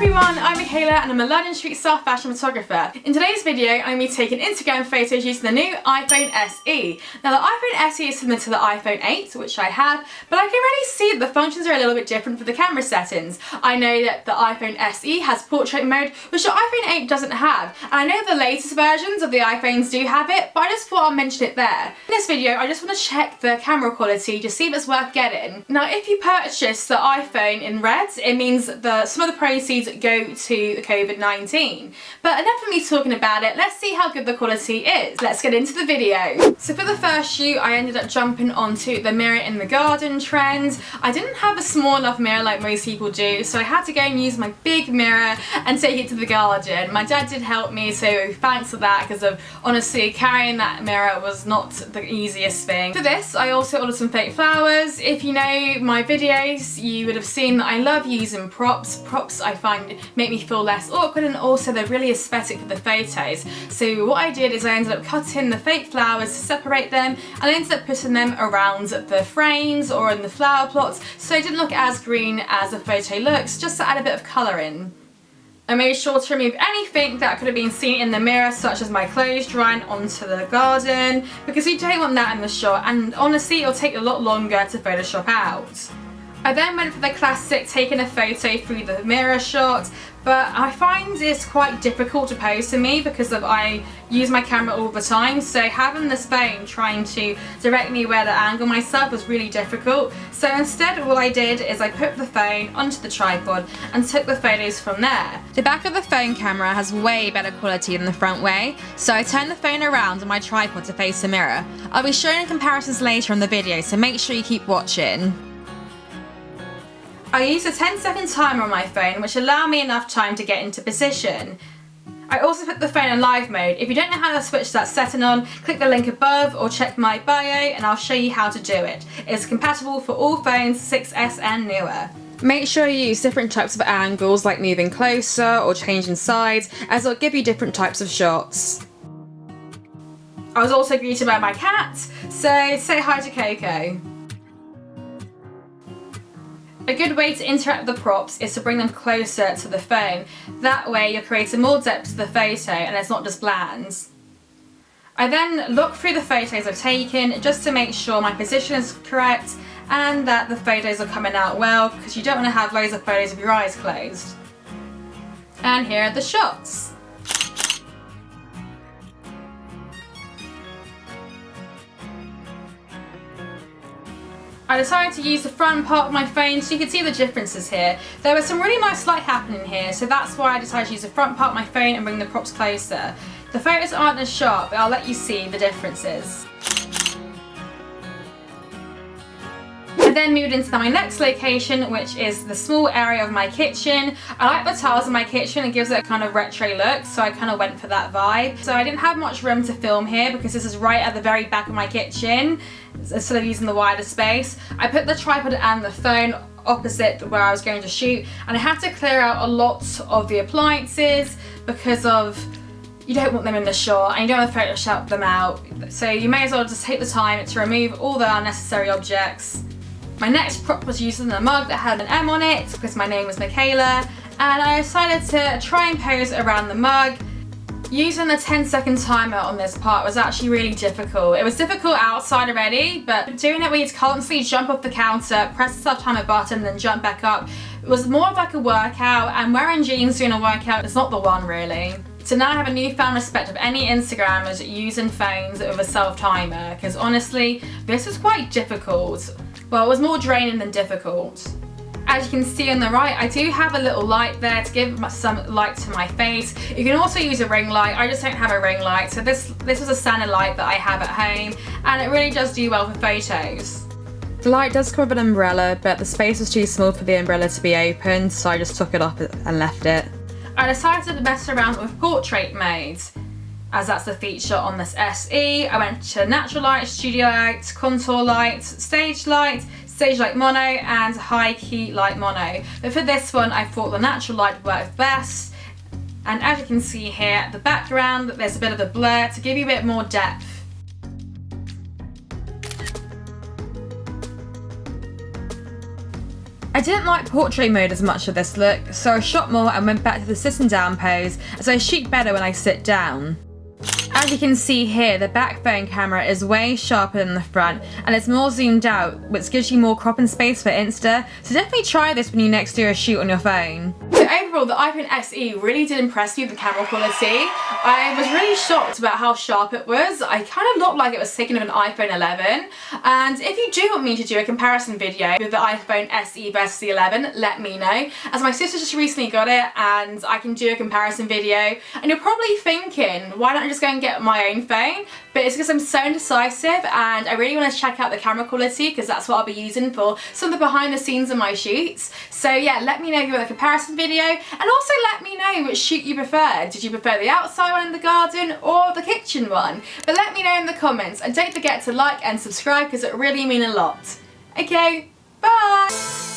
everyone, I'm Michaela and I'm a London street style fashion photographer. In today's video, I'm going to be taking Instagram photos using the new iPhone SE. Now the iPhone SE is similar to the iPhone 8, which I have, but I can really see that the functions are a little bit different for the camera settings. I know that the iPhone SE has portrait mode, which the iPhone 8 doesn't have. And I know the latest versions of the iPhones do have it, but I just thought I'd mention it there. In this video, I just want to check the camera quality to see if it's worth getting. Now if you purchase the iPhone in red, it means that some of the proceeds go to COVID-19. But enough of me talking about it, let's see how good the quality is. Let's get into the video. So for the first shoot, I ended up jumping onto the mirror in the garden trend. I didn't have a small enough mirror like most people do, so I had to go and use my big mirror and take it to the garden. My dad did help me, so thanks for that, because honestly, carrying that mirror was not the easiest thing. For this, I also ordered some fake flowers. If you know my videos, you would have seen that I love using props. Props I find make me feel less awkward, and also they're really aesthetic for the photos. So what I did is I ended up cutting the fake flowers to separate them, and I ended up putting them around the frames or in the flower plots so it didn't look as green as the photo looks, just to add a bit of colour in. I made sure to remove anything that could have been seen in the mirror, such as my clothes drying onto the garden, because you don't want that in the shot, and honestly it'll take a lot longer to Photoshop out. I then went for the classic taking a photo through the mirror shot, but I find it's quite difficult to pose for me because I use my camera all the time, so having this phone trying to direct me where to angle myself was really difficult. So instead what I did is I put the phone onto the tripod and took the photos from there. The back of the phone camera has way better quality than the front way, so I turned the phone around on my tripod to face the mirror. I'll be showing comparisons later in the video, so make sure you keep watching. I used a 10-second timer on my phone, which allowed me enough time to get into position. I also put the phone in live mode. If you don't know how to switch that setting on, click the link above or check my bio and I'll show you how to do it. It's compatible for all phones 6S and newer. Make sure you use different types of angles, like moving closer or changing sides, as it'll give you different types of shots. I was also greeted by my cat, so say hi to Coco. A good way to interact with the props is to bring them closer to the phone. That way you're creating more depth to the photo and it's not just bland. I then look through the photos I've taken just to make sure my position is correct and that the photos are coming out well, because you don't want to have loads of photos with your eyes closed. And here are the shots. I decided to use the front part of my phone so you can see the differences here. There was some really nice light happening here, so that's why I decided to use the front part of my phone and bring the props closer. The photos aren't as sharp, but I'll let you see the differences. I then moved into my next location, which is the small area of my kitchen. I like the tiles in my kitchen, it gives it a kind of retro look, so I kind of went for that vibe. So I didn't have much room to film here because this is right at the very back of my kitchen, instead of using the wider space. I put the tripod and the phone opposite where I was going to shoot, and I had to clear out a lot of the appliances because you don't want them in the shot and you don't want to Photoshop them out. So you may as well just take the time to remove all the unnecessary objects. My next prop was using a mug that had an M on it because my name was Michaela, and I decided to try and pose around the mug. Using the 10-second timer on this part was actually really difficult. It was difficult outside already, but doing it where you constantly jump off the counter, press the self-timer button, and then jump back up, it was more of like a workout, and wearing jeans doing a workout is not the one really. So now I have a newfound respect of any Instagrammers using phones with a self-timer, because honestly, this is quite difficult. Well, it was more draining than difficult. As you can see on the right, I do have a little light there to give some light to my face. You can also use a ring light. I just don't have a ring light, so this was a standard light that I have at home, and it really does do well for photos. The light does come with an umbrella, but the space was too small for the umbrella to be open, so I just took it off and left it. I decided to mess around with portrait mode, as that's the feature on this SE. I went to natural light, studio light, contour light, stage light mono, and high key light mono. But for this one, I thought the natural light worked best. And as you can see here, the background, there's a bit of a blur to give you a bit more depth. I didn't like portrait mode as much of this look, so I shot more and went back to the sitting down pose, as I shoot better when I sit down. As you can see here, the back phone camera is way sharper than the front, and it's more zoomed out, which gives you more cropping space for Insta, so definitely try this when you next do a shoot on your phone. So overall, the iPhone SE really did impress me with the camera quality. I was really shocked about how sharp it was. I kind of looked like it was taken of an iPhone 11, and if you do want me to do a comparison video with the iPhone SE versus the 11, let me know, as my sister just recently got it and I can do a comparison video. And you're probably thinking, why don't I just go and get my own phone? But it's because I'm so indecisive and I really want to check out the camera quality, because that's what I'll be using for some of the behind the scenes of my shoots. So yeah, let me know if you want a comparison video, and also let me know which shoot you preferred. Did you prefer the outside one in the garden or the kitchen one? But let me know in the comments, and don't forget to like and subscribe because it really means a lot. Okay, bye!